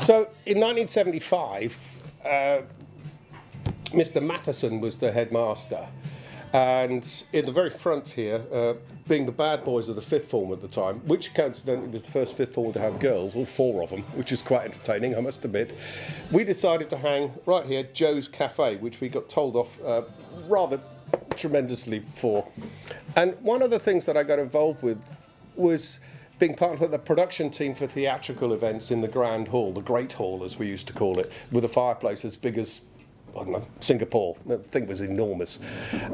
So in 1975, Mr. Matheson was the headmaster. And in the very front here, being the bad boys of the fifth form at the time, which coincidentally was the first fifth form to have girls, all four of them, which is quite entertaining, I must admit, we decided to hang right here Joe's Cafe, which we got told off rather tremendously for. And one of the things that I got involved with was being part of the production team for theatrical events in the Grand Hall, the Great Hall as we used to call it, with a fireplace as big as, I don't know, Singapore. The thing was enormous.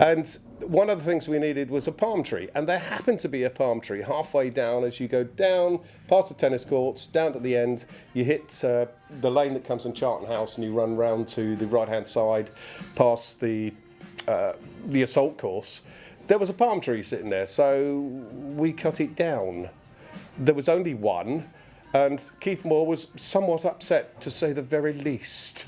And one of the things we needed was a palm tree. And there happened to be a palm tree halfway down as you go down, past the tennis courts, down to the end. You hit the lane that comes from Charlton House and you run round to the right-hand side, past the assault course. There was a palm tree sitting there, so we cut it down. There was only one, and Keith Moore was somewhat upset, to say the very least.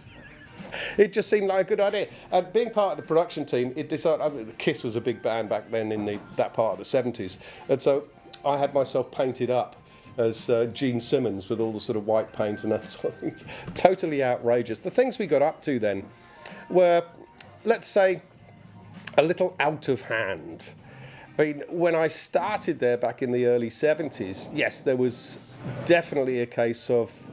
It just seemed like a good idea. And being part of the production team, it decided, I mean, Kiss was a big band back then in that part of the 70s. And so I had myself painted up as Gene Simmons with all the sort of white paint and that sort of thing. Totally outrageous. The things we got up to then were, let's say, a little out of hand. I mean, when I started there back in the early 70s, yes, there was definitely a case of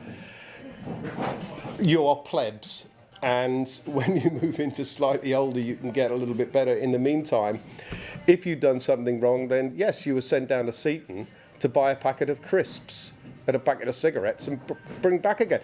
you're plebs. And when you move into slightly older, you can get a little bit better. In the meantime, if you'd done something wrong, then yes, you were sent down to Seaton to buy a packet of crisps and a packet of cigarettes and bring back again.